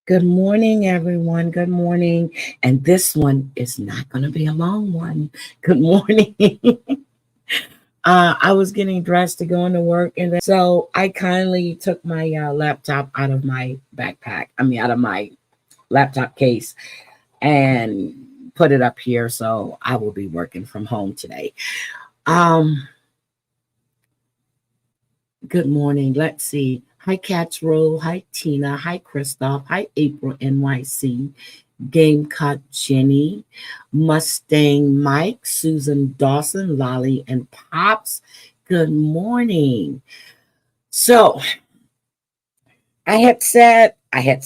Good morning, everyone. Good morning. And this one is not going to be a long one. Good morning. I was getting dressed to go into work, and so I kindly took my laptop out of my backpack. Out of my laptop case, and put it up here. So I will be working from home today. Um, Good morning. Let's see. Hi, Cats Roll. Hi, Tina. Hi, Christoph. Hi, April NYC. Gamecock Jenny, Mustang Mike, Susan Dawson, Lolly, and Pops. Good morning. So I said a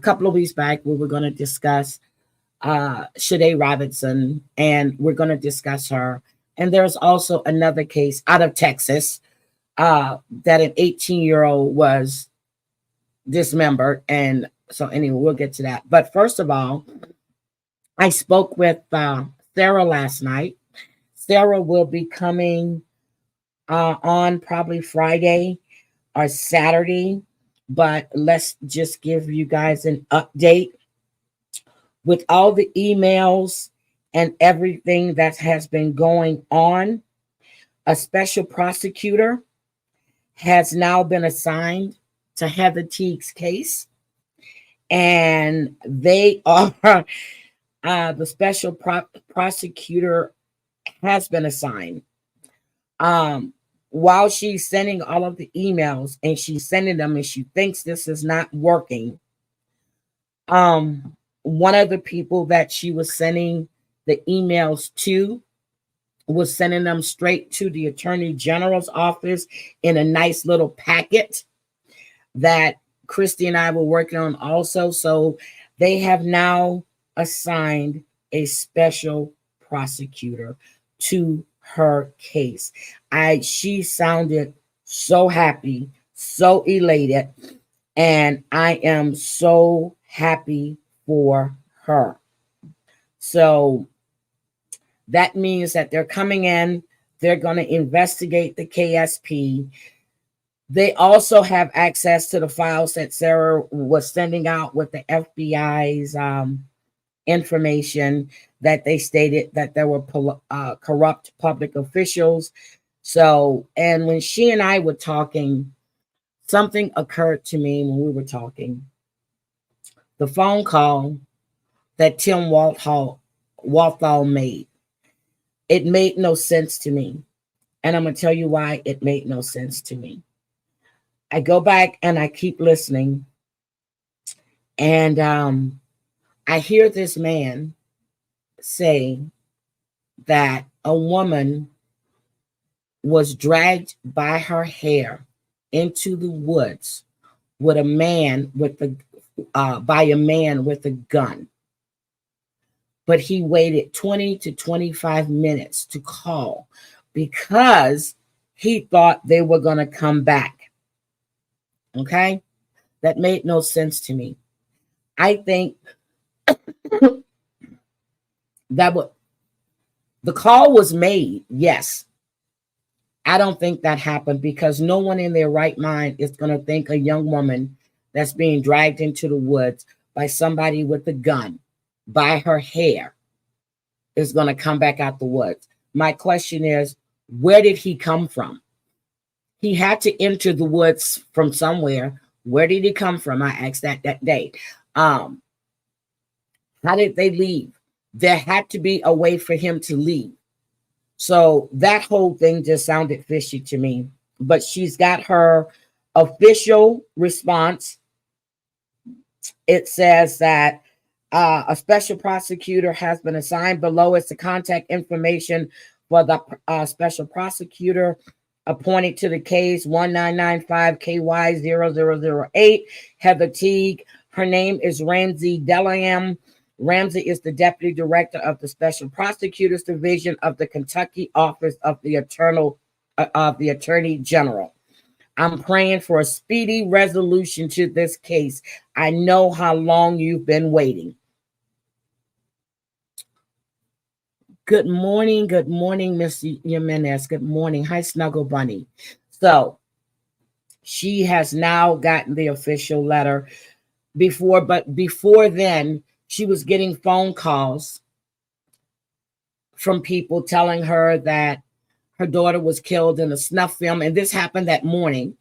couple of weeks back we were going to discuss Shade Robinson, and we're going to discuss her. And there's also another case out of Texas that an 18-year-old was dismembered. And so, anyway, we'll get to that. But first of all, I spoke with Sarah last night. Sarah will be coming on probably Friday or Saturday. But let's just give you guys an update with all the emails and everything that has been going on. A special prosecutor has now been assigned to Heather Teague's case, and they are the special prosecutor has been assigned. While she's sending all of the emails and she's sending them and she thinks this is not working, one of the people that she was sending the emails to was sending them straight to the Attorney General's office in a nice little packet that Christy and I were working on also. So they have now assigned a special prosecutor to her case. She sounded so happy, so elated, and I am so happy for her. So that means that they're coming in, they're going to investigate the KSP. They also have access to the files that Sarah was sending out with the FBI's information that they stated that there were corrupt public officials. So, and when she and I were talking, something occurred to me when we were talking. The phone call that Tim Walthall made, it made no sense to me. And I'm going to tell you why it made no sense to me. I go back and I keep listening, and I hear this man say that a woman was dragged by her hair into the woods with a man with by a man with a gun. But he waited 20 to 25 minutes to call because he thought they were going to come back. Okay? That made no sense to me. I think that the call was made, yes. I don't think that happened because no one in their right mind is going to think a young woman that's being dragged into the woods by somebody with a gun by her hair is going to come back out the woods. My question is, where did he come from? He had to enter the woods from somewhere. Where did he come from? I asked that day. How did they leave? There had to be a way for him to leave. So that whole thing just sounded fishy to me. But she's got her official response. It says that a special prosecutor has been assigned. Below is the contact information for the special prosecutor appointed to the case 1995KY0008, Heather Teague. Her name is Ramsey Delaham. Ramsey is the deputy director of the Special Prosecutors Division of the Kentucky Office of the Attorney General. I'm praying for a speedy resolution to this case. I know how long you've been waiting. Good morning, Miss Jimenez. Good morning. Hi, Snuggle Bunny. So She has now gotten the official letter. But before then, she was getting phone calls from people telling her that her daughter was killed in a snuff film, and this happened that morning.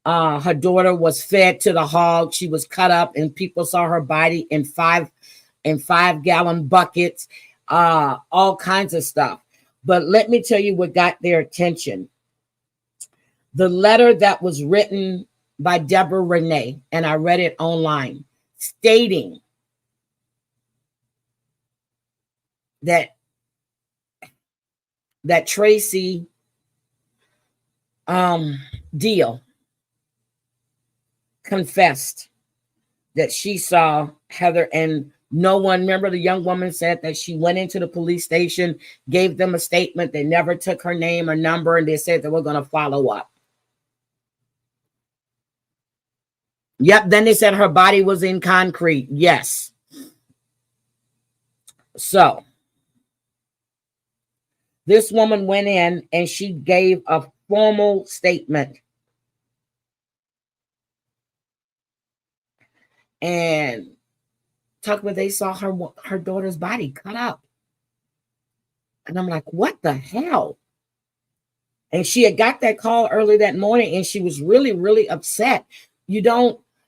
Her daughter was fed to the hog. She was cut up, and people saw her body in 5-gallon buckets, all kinds of stuff. But let me tell you what got their attention. The letter that was written by Deborah Renee, and I read it online, stating that Tracy Deal confessed that she saw Heather, and no one, remember the young woman said that she went into the police station, gave them a statement. They never took her name or number, and they said they were going to follow up. Yep. Then they said her body was in concrete. Yes. So this woman went in and she gave a formal statement. And talk about, they saw her daughter's body cut up. And I'm like, what the hell? And she had got that call early that morning, and she was really, really upset.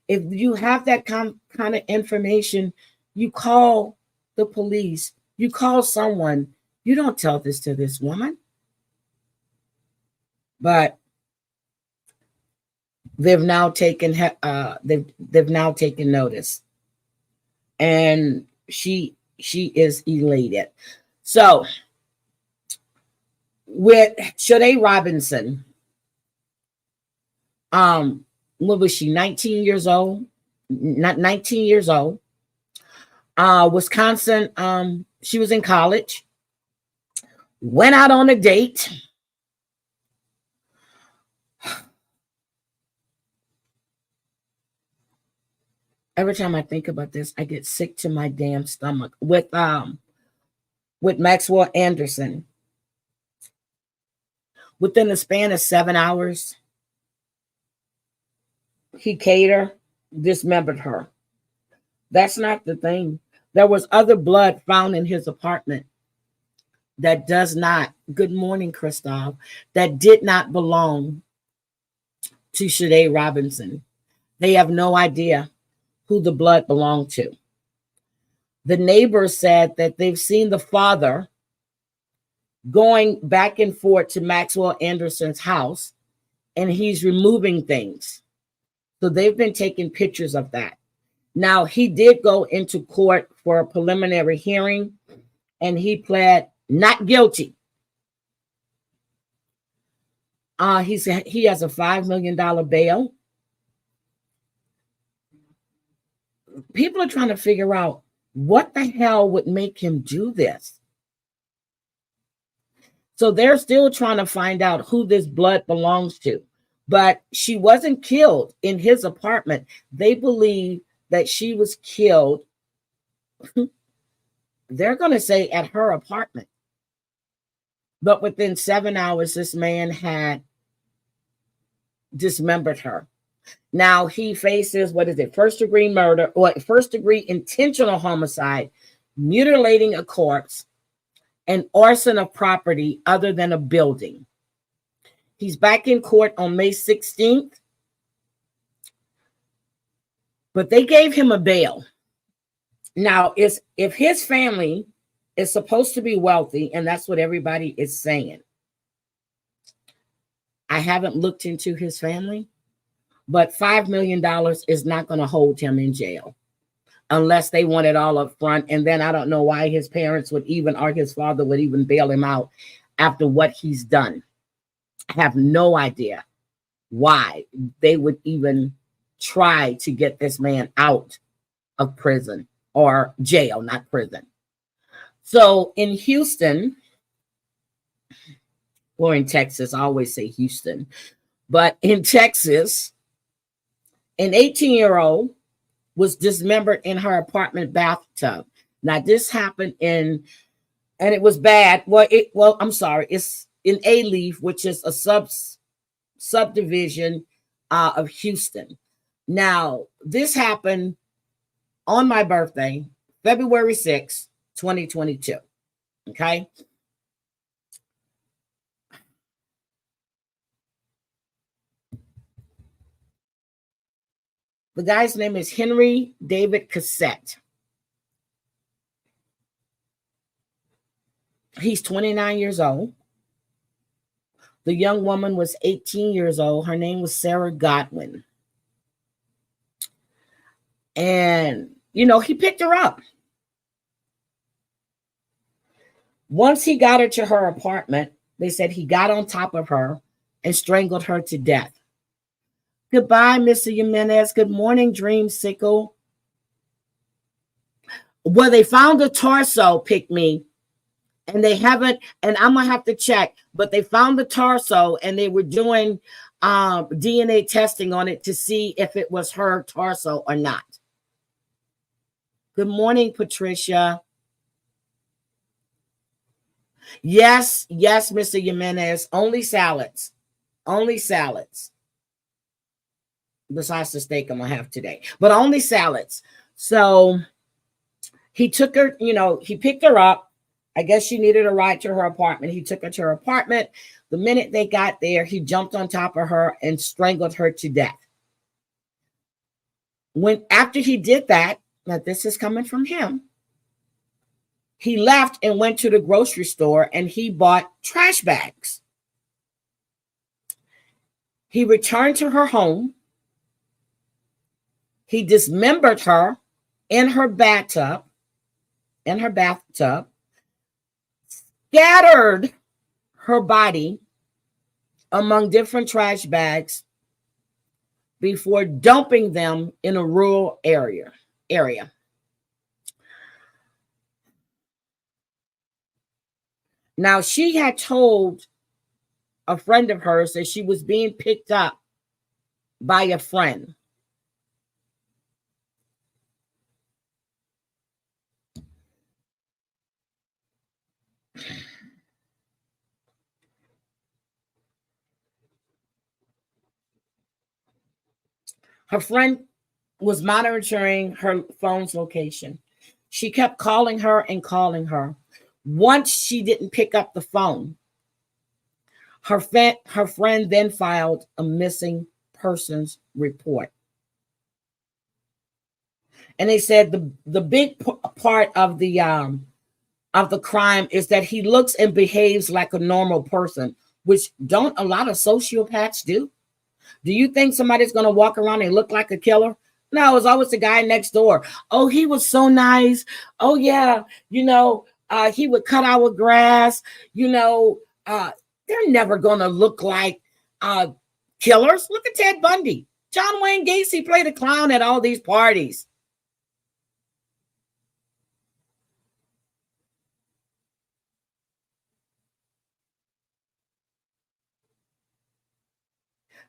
If you have that kind of information, you call the police, you call someone. You don't tell this to this woman. But they've now taken they've now taken notice, and she is elated. So with Shade Robinson, what was she, 19 years old? Not 19 years old. Wisconsin, she was in college, went out on a date. Every time I think about this, I get sick to my damn stomach. With Maxwell Anderson, within the span of 7 hours, he dismembered her. That's not the thing. There was other blood found in his apartment that does not, good morning, Christoph, that did not belong to Shade Robinson. They have no idea who the blood belonged to. The neighbors said that they've seen the father going back and forth to Maxwell Anderson's house, and he's removing things. So they've been taking pictures of that. Now, he did go into court for a preliminary hearing, and he pled not guilty. He has a $5 million bail. People are trying to figure out what the hell would make him do this. So they're still trying to find out who this blood belongs to. But she wasn't killed in his apartment. They believe that she was killed, they're going to say, at her apartment. But within 7 hours, this man had dismembered her. Now he faces, first-degree murder, or first-degree intentional homicide, mutilating a corpse, and arson of property other than a building. He's back in court on May 16th, but they gave him a bail. Now, if his family is supposed to be wealthy, and that's what everybody is saying, I haven't looked into his family, but $5 million is not going to hold him in jail unless they want it all up front. And then I don't know why his parents would even, or his father would even bail him out after what he's done. I have no idea why they would even try to get this man out of prison or jail, not prison. So in Houston, or in Texas, I always say Houston, but in Texas, an 18-year-old was dismembered in her apartment bathtub. Now this happened and it was bad. I'm sorry. It's in Alief, which is a subdivision of Houston. Now, this happened on my birthday, February 6th, 2022. Okay. The guy's name is Henry David Cassette. He's 29 years old. The young woman was 18 years old. Her name was Sarah Godwin. And, he picked her up. Once he got her to her apartment, they said he got on top of her and strangled her to death. Goodbye, Mr. Jimenez. Good morning, Dreamsicle. Well, they found a torso, pick me, and they haven't, and I'm going to have to check, but they found the torso and they were doing DNA testing on it to see if it was her torso or not. Good morning, Patricia. Yes, Mr. Jimenez. Only salads. Only salads. Besides the steak I'm going to have today. But only salads. So he took her, he picked her up. I guess she needed a ride to her apartment. He took her to her apartment. The minute they got there, he jumped on top of her and strangled her to death. After he did that, now this is coming from him, he left and went to the grocery store and he bought trash bags. He returned to her home. He dismembered her in her bathtub, scattered her body among different trash bags before dumping them in a rural area. Now, she had told a friend of hers that she was being picked up by a friend. Her friend was monitoring her phone's location. She kept calling her and calling her. Once she didn't pick up the phone, her friend then filed a missing persons report. And they said the big part of the crime is that he looks and behaves like a normal person, which don't a lot of sociopaths do. Do you think somebody's going to walk around and look like a killer? No, it's always the guy next door. Oh, he was so nice. Oh, yeah. He would cut our grass. They're never going to look like killers. Look at Ted Bundy. John Wayne Gacy played a clown at all these parties.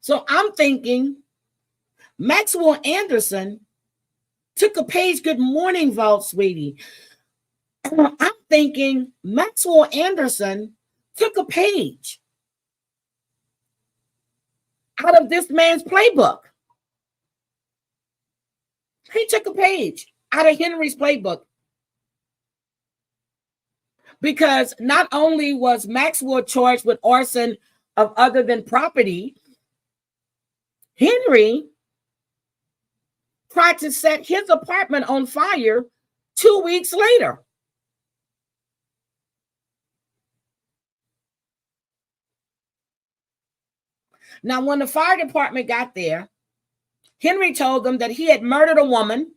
So I'm thinking Maxwell Anderson took a page. Good morning, Vault, sweetie. I'm thinking Maxwell Anderson took a page out of this man's playbook. He took a page out of Henry's playbook. Because not only was Maxwell charged with arson of other than property, Henry tried to set his apartment on fire 2 weeks later. Now, when the fire department got there, Henry told them that he had murdered a woman.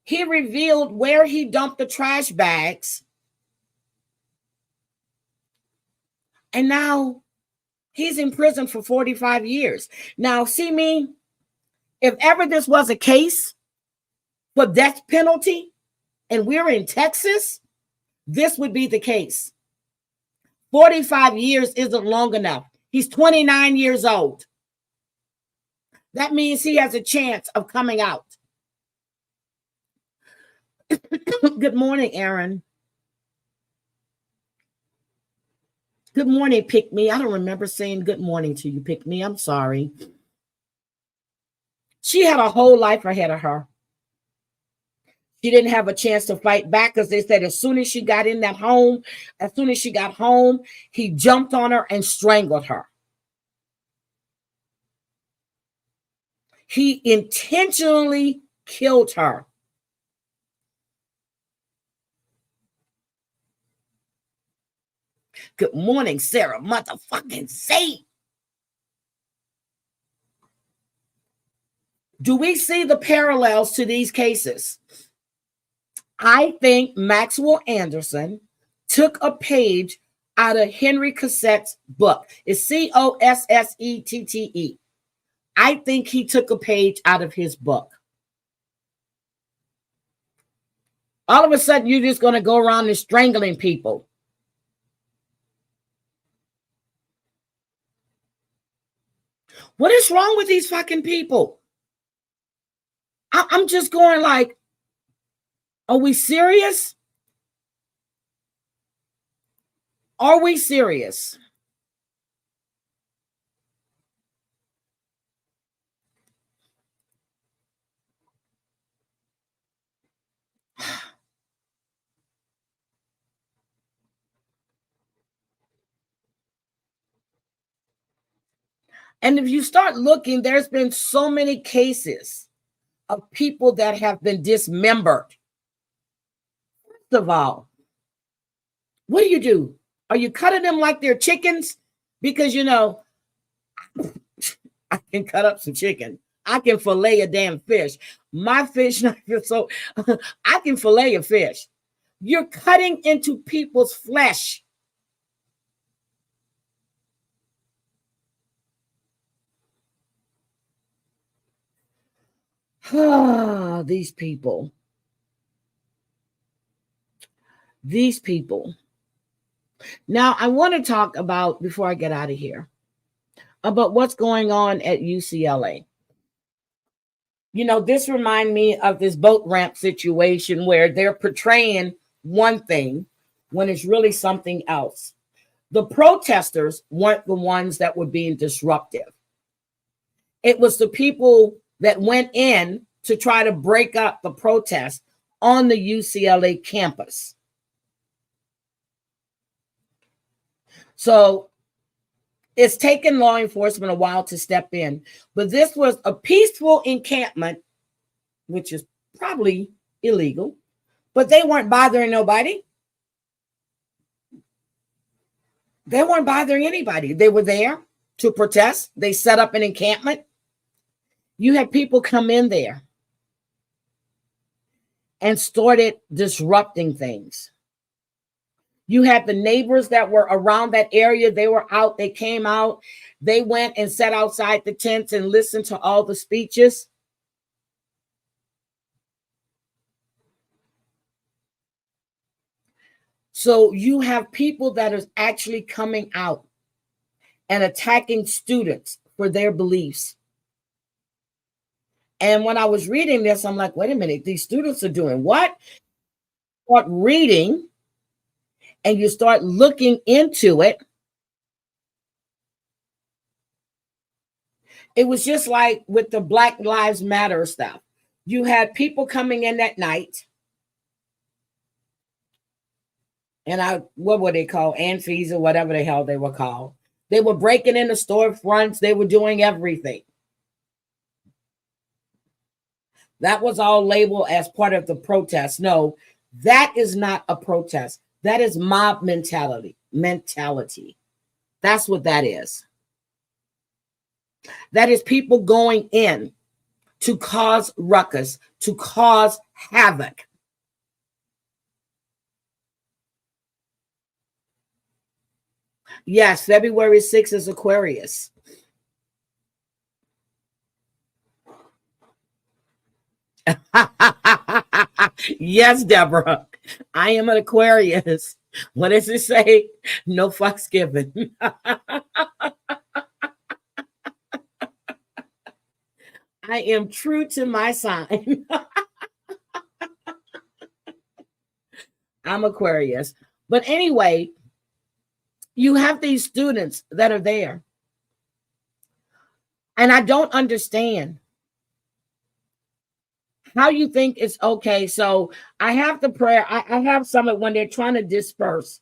He revealed where he dumped the trash bags. And now he's in prison for 45 years. Now, see me, if ever this was a case for death penalty and we're in Texas, this would be the case. 45 years isn't long enough. He's 29 years old. That means he has a chance of coming out. Good morning, Aaron. Good morning, Pick Me. I don't remember saying good morning to you, Pick Me. I'm sorry. She had a whole life ahead of her. She didn't have a chance to fight back because they said as soon as she got in that home, as soon as she got home, he jumped on her and strangled her. He intentionally killed her. Good morning, Sarah motherfucking say. Do we see the parallels to these cases? I think Maxwell Anderson took a page out of Henry Cossette's book. It's Cossette. I think he took a page out of his book. All of a sudden, you're just going to go around and strangling people. What is wrong with these fucking people? I'm just going like, are we serious? Are we serious? And if you start looking, there's been so many cases of people that have been dismembered. First of all, what do? Are you cutting them like they're chickens? Because, you know, I can cut up some chicken. I can fillet a damn fish. My fish knife is so, I can fillet a fish. You're cutting into people's flesh. These people. These people. Now, I want to talk about, before I get out of here, about what's going on at UCLA. You know, this reminds me of this boat ramp situation where they're portraying one thing when it's really something else. The protesters weren't the ones that were being disruptive. It was the people that went in to try to break up the protest on the UCLA campus. So it's taken law enforcement a while to step in, but this was a peaceful encampment, which is probably illegal, but they weren't bothering nobody. They weren't bothering anybody. They were there to protest. They set up an encampment. You had people come in there and started disrupting things. You had the neighbors that were around that area. They were out. They came out. They went and sat outside the tents and listened to all the speeches. So you have people that are actually coming out and attacking students for their beliefs. And when I was reading this, I'm like, wait a minute, these students are doing what? Start reading and you start looking into it. It was just like with the Black Lives Matter stuff. You had people coming in that night. And what were they called? Anfis or whatever the hell they were called. They were breaking in the storefronts. They were doing everything. That was all labeled as part of the protest. No, that is not a protest. That is mob mentality. That's what that is. That is people going in to cause ruckus, to cause havoc. Yes, February 6th is Aquarius. Yes, Deborah. I am an Aquarius. What does it say? No fucks given. I am true to my sign. I'm Aquarius. But anyway, You have these students that are there. And I don't understand how you think it's okay. So I have the prayer. I have some when they're trying to disperse.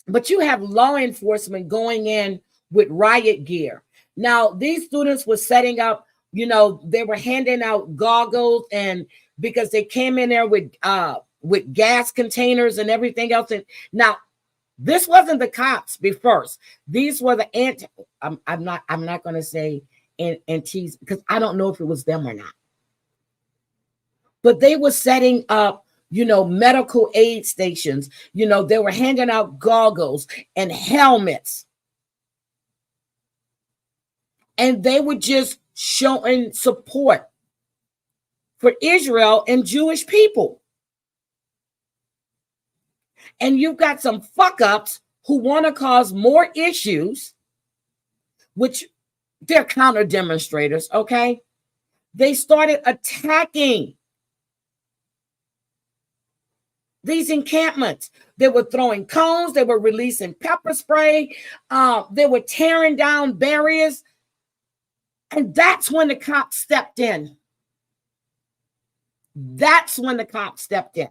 But you have law enforcement going in with riot gear. Now, these students were setting up, they were handing out goggles, and because they came in there with gas containers and everything else. And now, this wasn't the cops first. These were the I'm not going to say antis, because I don't know if it was them or not. But they were setting up, medical aid stations. They were handing out goggles and helmets. And they were just showing support for Israel and Jewish people. And you've got some fuck-ups who want to cause more issues, which they're counter demonstrators, okay? They started attacking these encampments. They were throwing cones. They were releasing pepper spray. They were tearing down barriers. And that's when the cops stepped in. That's when the cops stepped in.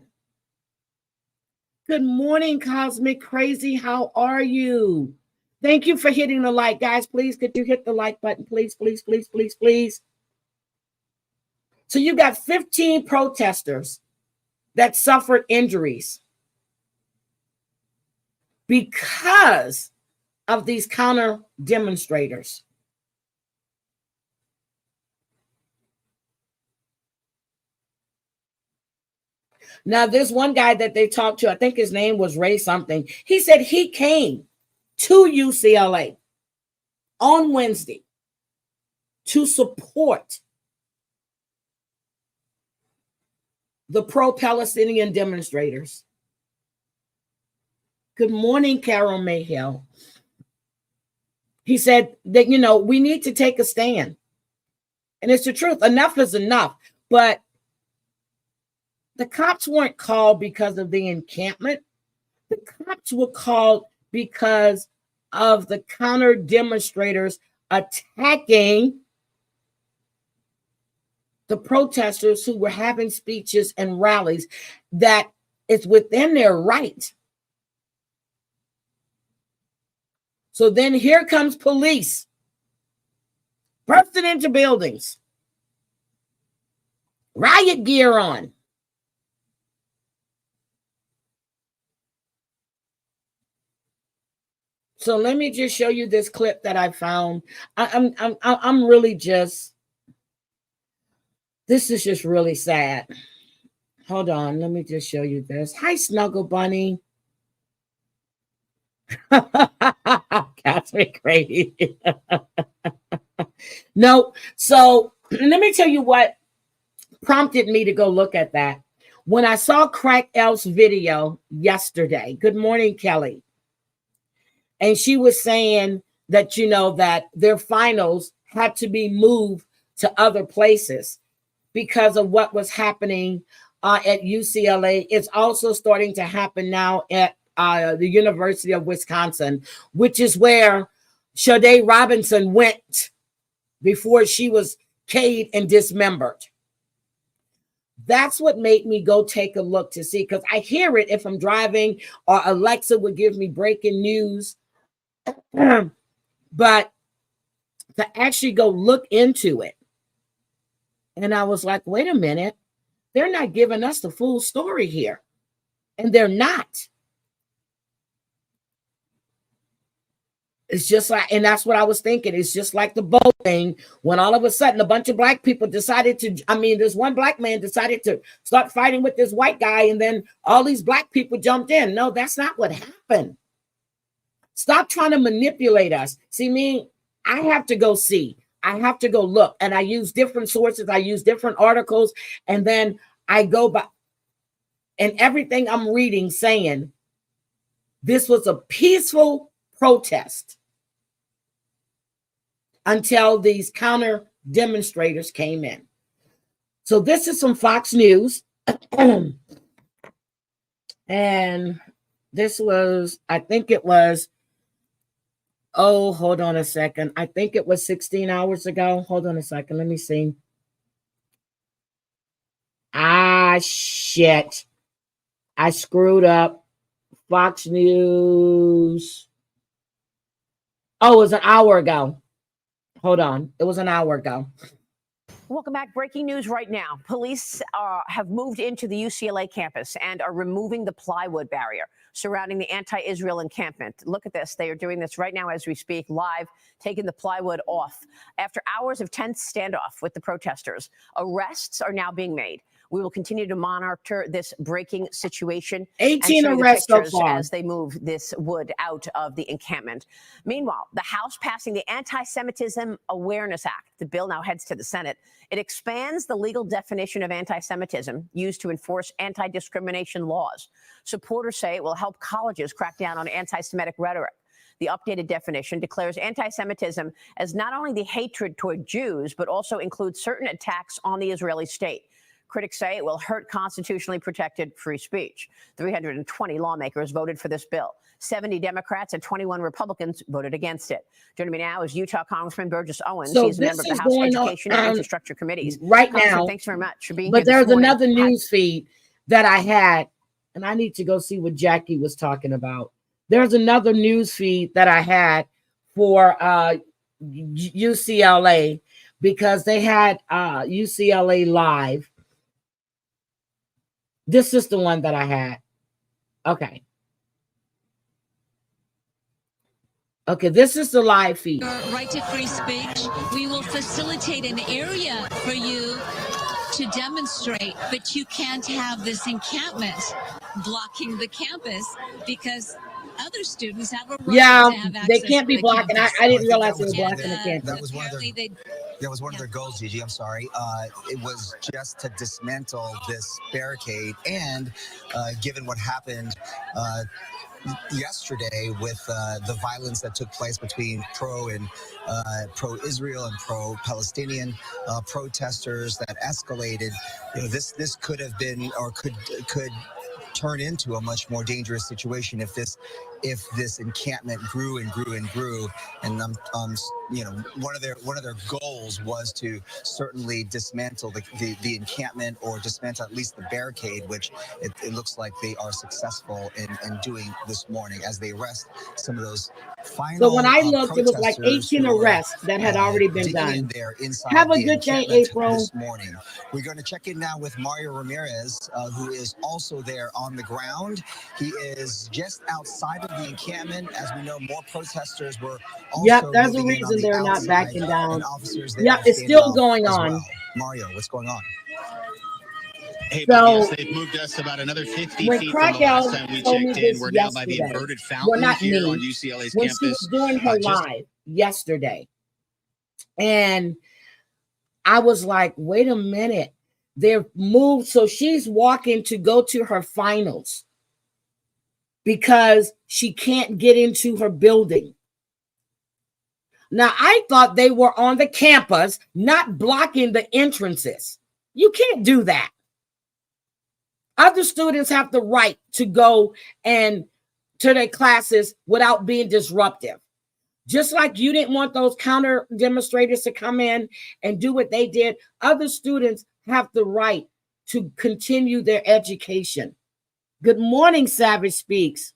Good morning, Cosmic Crazy. How are you? Thank you for hitting the like. Guys, please, could you hit the like button? Please, please, please, please, please. So you got 15 protesters that suffered injuries because of these counter demonstrators. Now, there's one guy that they talked to, I think his name was Ray something. He said he came to UCLA on Wednesday to support the pro-Palestinian demonstrators. Good morning, Carol Mayhill. He said that, we need to take a stand. And it's the truth. Enough is enough. But the cops weren't called because of the encampment. The cops were called because of the counter demonstrators attacking the protesters who were having speeches and rallies that it's within their right. So then here comes police bursting into buildings, riot gear on. So let me just show you this clip that I found. I'm really just, this is just really sad. Hold on, let me just show you this. Hi, Snuggle Bunny. That's me crazy. No, so let me tell you what prompted me to go look at that. When I saw Crack Elf's video yesterday, good morning, Kelly. And she was saying that, that their finals had to be moved to other places because of what was happening at UCLA. It's also starting to happen now at the University of Wisconsin, which is where Sade Robinson went before she was caved and dismembered. That's what made me go take a look to see, because I hear it if I'm driving, or Alexa would give me breaking news. But to actually go look into it, and I was like, wait a minute, they're not giving us the full story here. And they're not. It's just like, and that's what I was thinking. It's just like the boat thing, when all of a sudden a bunch of black people decided to, this one black man decided to start fighting with this white guy, and then all these black people jumped in. No, that's not what happened. Stop trying to manipulate us. See, me, I have to go see. I have to go look. And I use different sources. I use different articles. And then I go by, and everything I'm reading saying this was a peaceful protest until these counter demonstrators came in. So this is from Fox News. And This was, I think it was, oh, hold on a second. I think it was 16 hours ago. Hold on a second. Let me see. Ah, shit. I screwed up. Fox News. Oh, it was an hour ago. Hold on. It was an hour ago. Welcome back. Breaking news right now. Police have moved into the UCLA campus and are removing the plywood barrier surrounding the anti-Israel encampment. Look at this. They are doing this right now as we speak, live, taking the plywood off. After hours of tense standoff with the protesters, arrests are now being made. We will continue to monitor this breaking situation. 18 arrests so far as they move this wood out of the encampment. Meanwhile, the House passing the Anti-Semitism Awareness Act. The bill now heads to the Senate. It expands the legal definition of anti-Semitism used to enforce anti-discrimination laws. Supporters say it will help colleges crack down on anti-Semitic rhetoric. The updated definition declares anti-Semitism as not only the hatred toward Jews, but also includes certain attacks on the Israeli state. Critics say it will hurt constitutionally protected free speech. 320 lawmakers voted for this bill. 70 Democrats and 21 Republicans voted against it. Joining me now is Utah Congressman Burgess Owens. So He's a member of the House Education and Infrastructure Committees. Right now, thanks very much for being here. But there's morning. Another news feed that I had, and I need to go see what Jackie was talking about. There's another news feed that I had for UCLA because they had UCLA Live. This is the one that I had. Okay. Okay, this is the live feed. Your right to free speech. We will facilitate an area for you to demonstrate, but you can't have this encampment blocking the campus because other students have a right to have access. They can't be blocking. I didn't realize they were blocking the campus. That was one of their goals, Gigi. I'm sorry. It was just to dismantle this barricade. And given what happened yesterday with the violence that took place between pro-Israel and pro-Palestinian protesters that escalated, this could have been or could turn into a much more dangerous situation if this encampment grew and grew and grew. And one of their goals was to certainly dismantle the encampment or dismantle at least the barricade, which it looks like they are successful in doing this morning as they arrest some of those final. So when I looked, it was like 18 arrests that had already been done. Have a good day, April. This morning, we're going to check in now with Mario Ramirez, who is also there on the ground. He is just outside of the encampment. As we know, more protesters were also. Yep, that's the reason they're not backing down. Yep, it's still going on. Well. Mario, what's going on? Hey, so they've moved us about another 50 feet from the last time we checked in. We're now by the inverted fountain here on UCLA's when campus. She was doing her live yesterday, and I was like, wait a minute. They're moved. So she's walking to go to her finals because she can't get into her building. Now, I thought they were on the campus, not blocking the entrances. You can't do that. Other students have the right to go and to their classes without being disruptive. Just like you didn't want those counter demonstrators to come in and do what they did, other students have the right to continue their education. Good morning, Savage Speaks.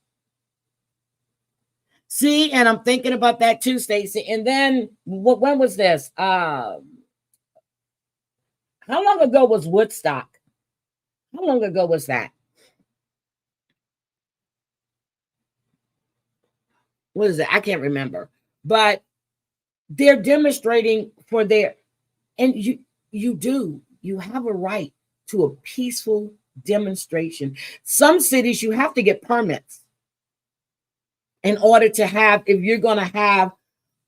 See, and I'm thinking about that too, Stacey. And then, when was this? How long ago was Woodstock? How long ago was that? What is it? I can't remember. But they're demonstrating for their, and you have a right to a peaceful demonstration. Some cities, you have to get permits in order to have, if you're going to have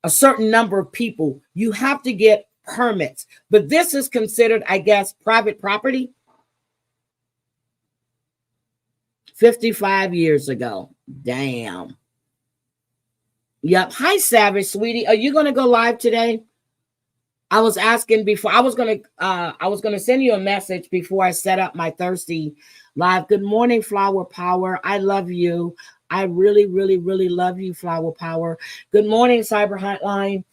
a certain number of people, you have to get permits. But this is considered, I guess, private property. 55 years ago. Damn. Yep. Hi, Savage, sweetie. Are you going to go live today? I was asking before, I was gonna send you a message before I set up my Thursday live. Good morning, Flower Power. I love you. I really, really, really love you, Flower Power. Good morning, Cyber Hotline.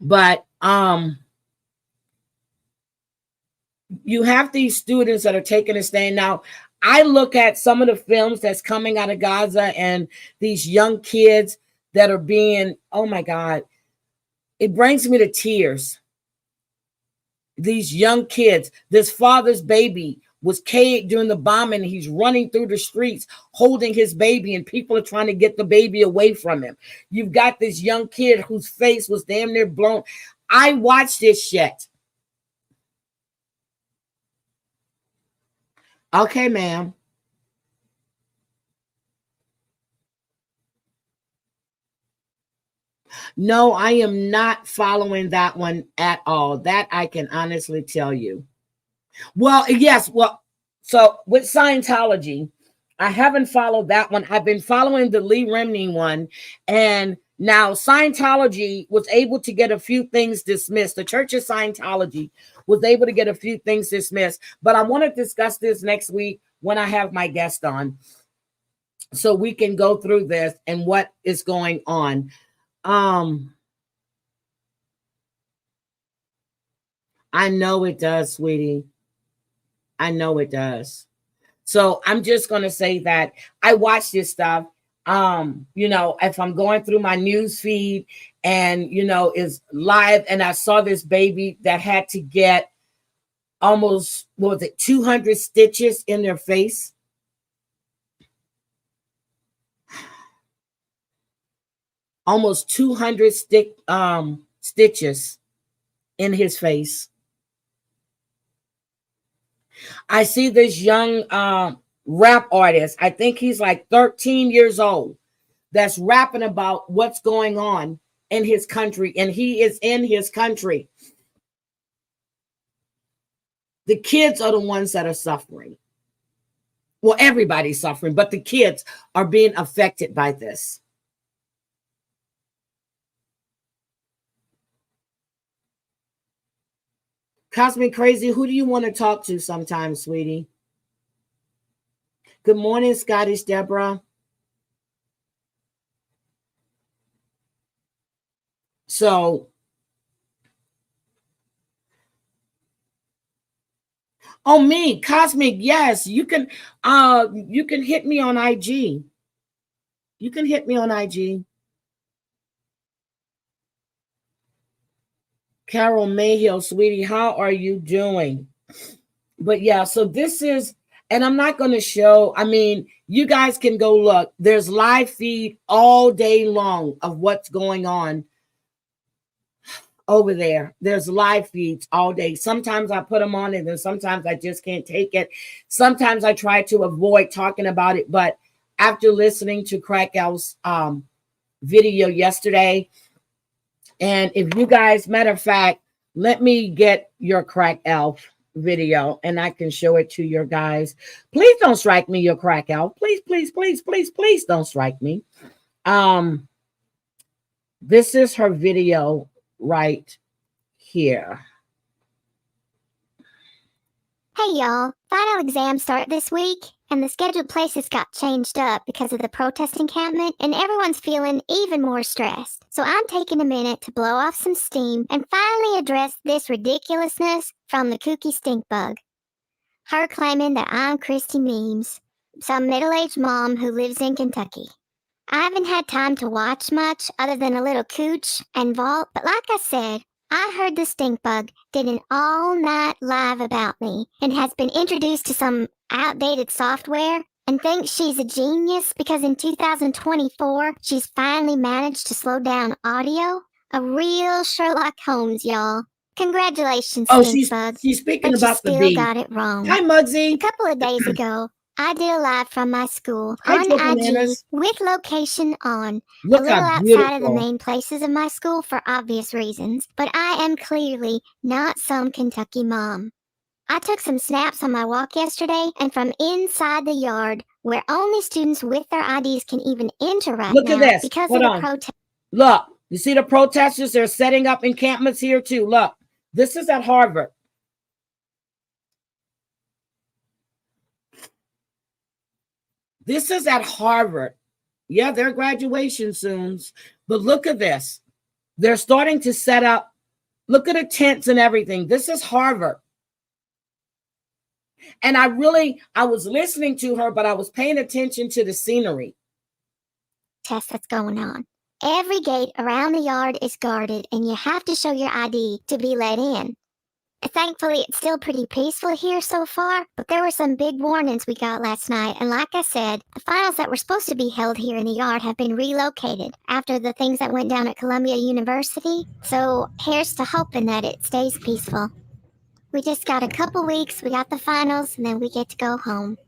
But you have these students that are taking a stand. Now, I look at some of the films that's coming out of Gaza and these young kids that are being, oh my God, it brings me to tears. These young kids, this father's baby was killed during the bombing. He's running through the streets holding his baby, and people are trying to get the baby away from him. You've got this young kid whose face was damn near blown. I watched this shit. Okay, ma'am. No, I am not following that one at all. That I can honestly tell you. Well, yes. Well, so with Scientology, I haven't followed that one. I've been following the Lee Remney one. And now Scientology was able to get a few things dismissed. The Church of Scientology was able to get a few things dismissed. But I want to discuss this next week when I have my guest on, so we can go through this and what is going on. I know it does, sweetie. I know it does. So I'm just going to say that I watch this stuff. You know, if I'm going through my news feed and, you know, is live, and I saw this baby that had to get almost, what was it, 200 stitches in their face. Almost 200 stitches in his face. I see this young rap artist. I think he's like 13 years old. That's rapping about what's going on in his country, and he is in his country. The kids are the ones that are suffering. Well, everybody's suffering, but the kids are being affected by this. Cosmic Crazy, who do you want to talk to sometimes, sweetie? Good morning, Scottish Deborah. So, oh, me, Cosmic, yes, you can hit me on IG. You can hit me on IG. Carol Mayhill, sweetie, how are you doing? But yeah, so this is, and I'm not going to show, I mean, you guys can go look. There's live feed all day long of what's going on over there. There's live feeds all day. Sometimes I put them on, and then sometimes I just can't take it. Sometimes I try to avoid talking about it, but after listening to Crack Elf's video yesterday, and if you guys, matter of fact, let me get your Crack Elf video and I can show it to your guys. Please don't strike me, your Crack Elf. Please, please, please, please, please don't strike me. This is her video right here. Hey y'all, final exams start this week, and the scheduled places got changed up because of the protest encampment, and everyone's feeling even more stressed. So I'm taking a minute to blow off some steam and finally address this ridiculousness from the kooky stink bug. Her claiming that I'm Christy Memes, some middle-aged mom who lives in Kentucky. I haven't had time to watch much other than a little Cooch and Vault, but like I said, I heard the stink bug did an all-night live about me and has been introduced to some outdated software and thinks she's a genius because in 2024, she's finally managed to slow down audio. A real Sherlock Holmes, y'all. Congratulations, stink bug. She's speaking but about you the bee. still got it wrong. Hi, Muggsy. A couple of days ago, I did a live from my school Hi, on IG Bananas. with location on. Look a little how outside of the beautiful. main places of my school for obvious reasons, but I am clearly not some Kentucky mom. I took some snaps on my walk yesterday, and from inside the yard, where only students with their IDs can even enter right Look now at this. because Hold of on. the protest. Look, You see the protesters, they're setting up encampments here too. Look, this is at Harvard. This is at Harvard. Yeah, their graduation soon. But look at this. They're starting to set up. Look at the tents and everything. This is Harvard. And I was listening to her, but I was paying attention to the scenery. Test that's going on. Every gate around the yard is guarded, and you have to show your ID to be let in. Thankfully, it's still pretty peaceful here so far, but there were some big warnings we got last night, and like I said, the finals that were supposed to be held here in the yard have been relocated after the things that went down at Columbia University, so here's to hoping that it stays peaceful. We just got a couple weeks, we got the finals, and then we get to go home.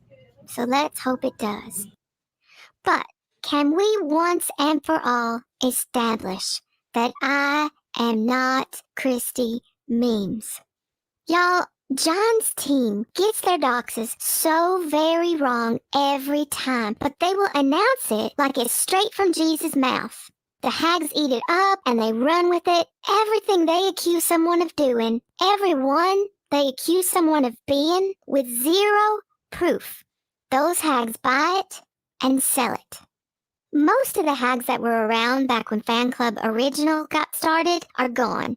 So let's hope it does. But can we once and for all establish that I am not Christy Memes? Y'all, John's team gets their doxes so very wrong every time, but they will announce it like it's straight from Jesus' mouth. The hags eat it up and they run with it. Everything they accuse someone of doing, everyone they accuse someone of being, with zero proof. Those hags buy it and sell it. Most of the hags that were around back when Fan Club Original got started are gone.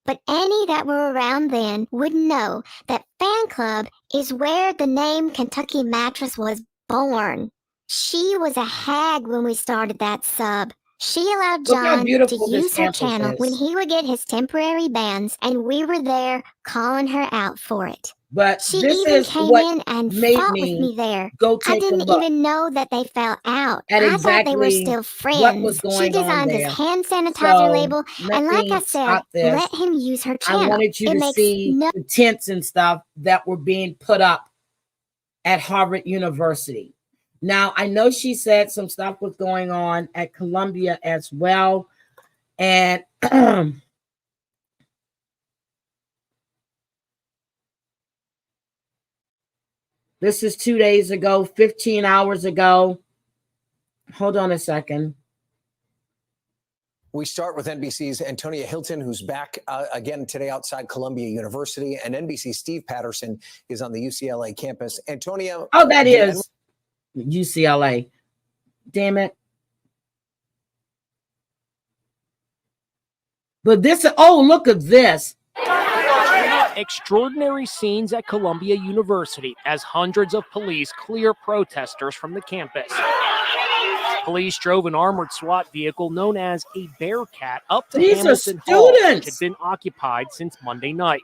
But any that were around then would know that Fan Club is where the name Kentucky Mattress was born. She was a hag when we started that sub. She allowed John to use her channel when he would get his temporary bans, and we were there calling her out for it. But she this even is came what in and made fought me with me there. go take I didn't a look even know that they fell out. at I thought they were exactly still what friends. was She going on designed his there. hand sanitizer So label, let and like me I said, stop this. let him use her channel. I wanted you It to makes see no the tents and stuff that were being put up at Harvard University. Now, I know she said some stuff was going on at Columbia as well. And this is 2 days ago, 15 hours ago. Hold on a second. We start with NBC's Antonia Hilton, who's back again today outside Columbia University, and NBC's Steve Patterson is on the UCLA campus. Antonia. Oh, that is UCLA. Damn it. But this, oh, look at this. Extraordinary scenes at Columbia University as hundreds of police clear protesters from the campus. Police drove an armored SWAT vehicle known as a Bearcat up to Hamilton Hall, which had been occupied since Monday night.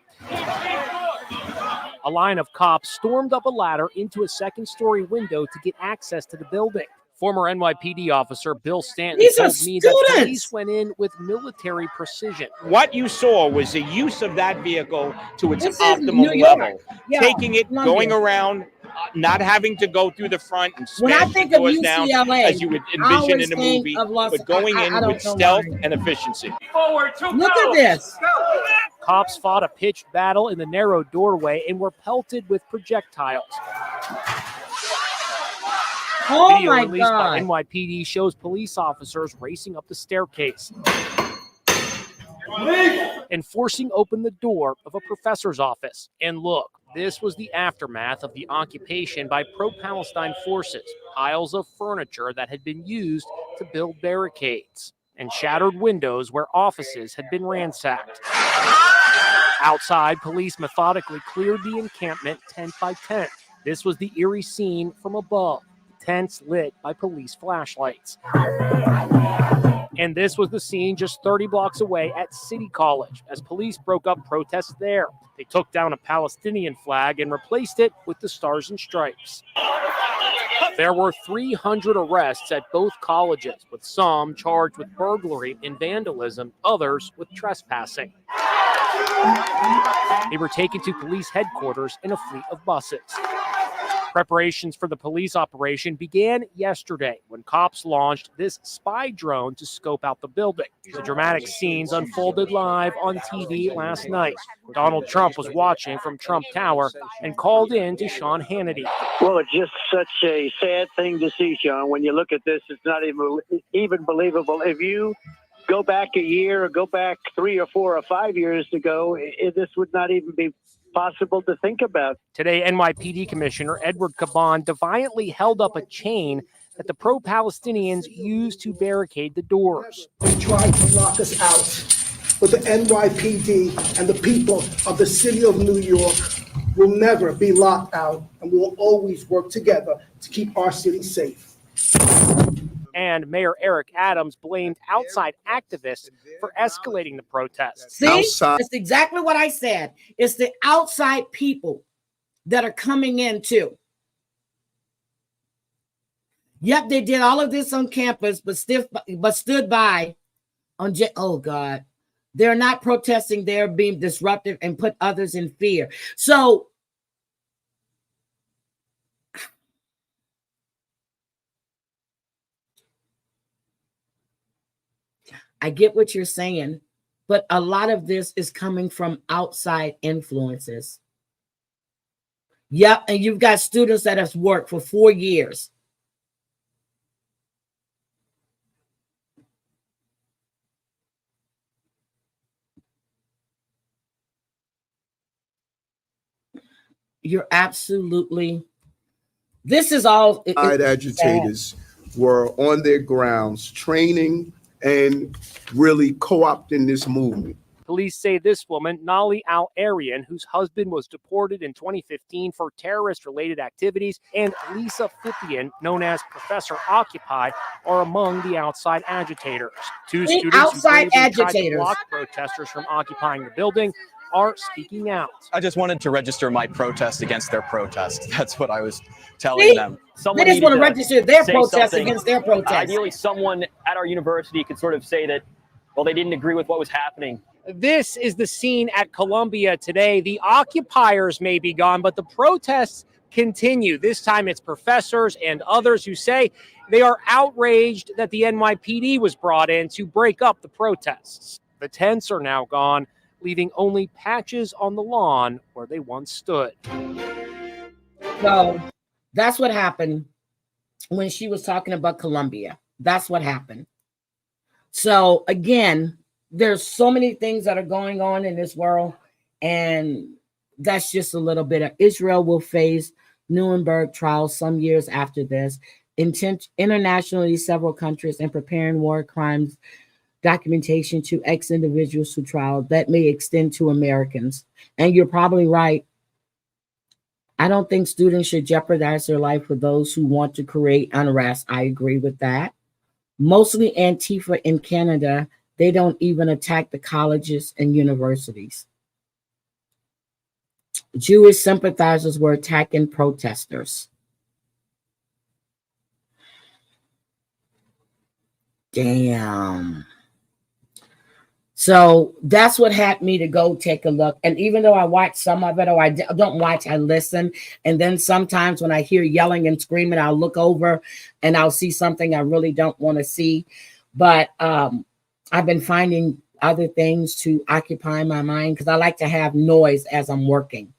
A line of cops stormed up a ladder into a second-story window to get access to the building. Former NYPD officer Bill Stanton told me that police went in with military precision. What you saw was the use of that vehicle to its optimum level. Taking it, going around, not having to go through the front and smash the doors down as you would envision in a movie, but going in with stealth and efficiency. Look at this. Cops fought a pitched battle in the narrow doorway and were pelted with projectiles. Oh Video my released by God. NYPD shows police officers racing up the staircase and forcing open the door of a professor's office. And look, this was the aftermath of the occupation by pro-Palestine forces. Piles of furniture that had been used to build barricades and shattered windows where offices had been ransacked. Outside, police methodically cleared the encampment tent by tent. This was the eerie scene from above. Tents lit by police flashlights. And this was the scene just 30 blocks away at City College as police broke up protests there. They took down a Palestinian flag and replaced it with the Stars and Stripes. There were 300 arrests at both colleges, with some charged with burglary and vandalism, others with trespassing. They were taken to police headquarters in a fleet of buses. Preparations for the police operation began yesterday when cops launched this spy drone to scope out the building. The dramatic scenes unfolded live on TV last night. Donald Trump was watching from Trump Tower and called in to Sean Hannity. Well, it's just such a sad thing to see, Sean. When you look at this, it's not even believable. If you go back a year or go back 3 or 4 or 5 years ago, this would not even be possible to think about. Today, NYPD Commissioner Edward Caban defiantly held up a chain that the pro-Palestinians used to barricade the doors. They tried to lock us out, but the NYPD and the people of the city of New York will never be locked out, and we will always work together to keep our city safe. And Mayor Eric Adams blamed outside activists for escalating the protests. See, that's exactly what I said. It's the outside people that are coming in too. Yep, they did all of this on campus, but stood by on oh God. They're not protesting, they're being disruptive and put others in fear. So I get what you're saying, but a lot of this is coming from outside influences. Yep, and you've got students that have worked for 4 years. You're absolutely, this is all. Agitators were on their grounds training and really co-opting this movement. Police say this woman, Nali Al-Arian, whose husband was deported in 2015 for terrorist-related activities, and Lisa Fithian, known as Professor Occupy, are among the outside agitators. Two students outside who tried to agitators block protesters from occupying the building are speaking out. I just wanted to register my protest against their protest. That's what I was telling them. They just want to register their protest against their protest. Ideally, someone at our university could sort of say that, well, they didn't agree with what was happening. This is the scene at Columbia today. The occupiers may be gone, but the protests continue. This time it's professors and others who say they are outraged that the NYPD was brought in to break up the protests. The tents are now gone, leaving only patches on the lawn where they once stood. So that's what happened when she was talking about Columbia. That's what happened. So again, there's so many things that are going on in this world, and that's just a little bit of Israel will face Nuremberg trials some years after this. Internationally, several countries in preparing war crimes documentation to ex-individuals to trial that may extend to Americans. And you're probably right. I don't think students should jeopardize their life for those who want to create unrest. I agree with that. Mostly Antifa in Canada, they don't even attack the colleges and universities. Jewish sympathizers were attacking protesters. Damn. So that's what had me to go take a look. And even though I watch some of it, or I don't watch, I listen. And then sometimes when I hear yelling and screaming, I'll look over and I'll see something I really don't want to see. But I've been finding other things to occupy my mind because I like to have noise as I'm working.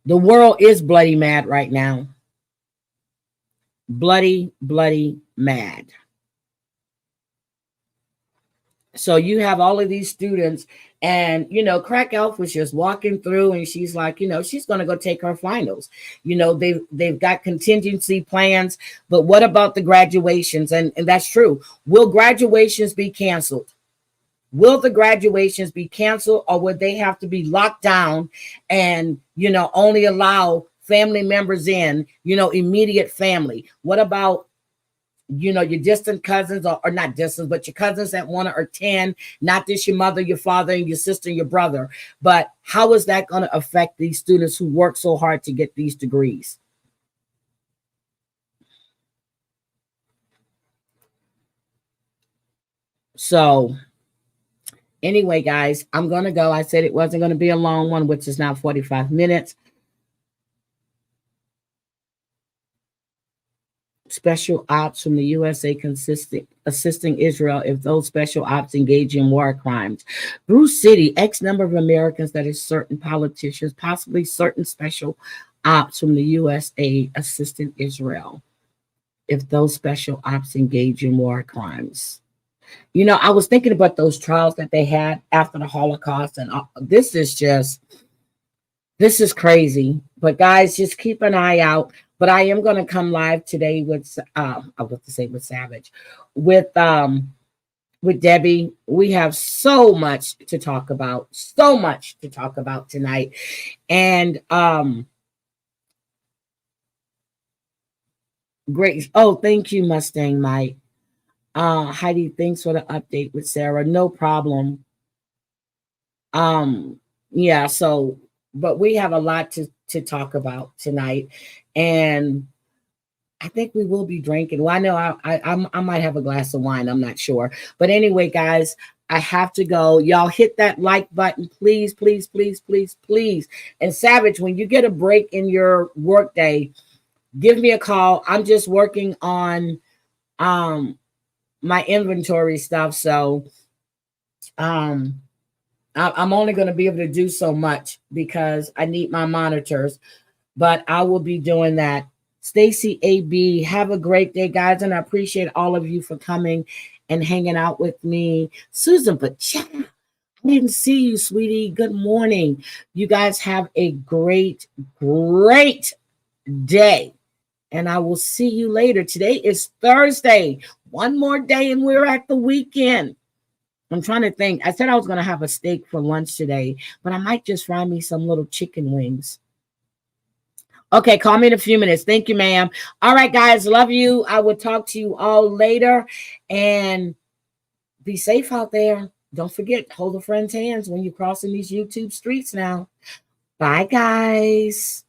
The world is bloody mad right now. Bloody, bloody mad. So you have all of these students, and, you know, Crack Elf was just walking through, and she's like, you know, she's going to go take her finals. You know, they've got contingency plans, but what about the graduations? And that's true. Will graduations be canceled? Will the graduations be canceled, or would they have to be locked down and, you know, only allow family members in, you know, immediate family? What about, you know, your distant cousins, or not distant, but your cousins that want to attend, not just your mother, your father, and your sister, your brother. But how is that going to affect these students who work so hard to get these degrees? So anyway, guys, I'm going to go. I said it wasn't going to be a long one, which is now 45 minutes. Special ops from the USA assisting Israel if those special ops engage in war crimes. Bruce City, X number of Americans, that is certain politicians, possibly certain special ops from the USA assisting Israel if those special ops engage in war crimes. You know, I was thinking about those trials that they had after the Holocaust, and this is crazy. But guys, just keep an eye out. But I am going to come live today with I was going to say with Savage, with Debbie. We have so much to talk about, tonight. And great. Oh, thank you, Mustang Mike. Heidi, thanks for the update with Sarah. No problem. Yeah, so but we have a lot to talk about tonight, and I think we will be drinking. Well, I know I might have a glass of wine. I'm not sure, but anyway, guys, I have to go. Y'all hit that like button, please, please, please, please, please. And Savage, when you get a break in your workday, give me a call. I'm just working on my inventory stuff, so I'm only going to be able to do so much because I need my monitors, but I will be doing that. Stacy AB, have a great day, guys, and I appreciate all of you for coming and hanging out with me. Susan Bachana, I didn't see you, sweetie. Good morning. You guys have a great, great day, and I will see you later. Today is Thursday. One more day, and we're at the weekend. I'm trying to think. I said I was going to have a steak for lunch today, but I might just fry me some little chicken wings. Okay, call me in a few minutes. Thank you, ma'am. All right, guys, love you. I will talk to you all later, and be safe out there. Don't forget, hold a friend's hands when you're crossing these YouTube streets now. Bye, guys.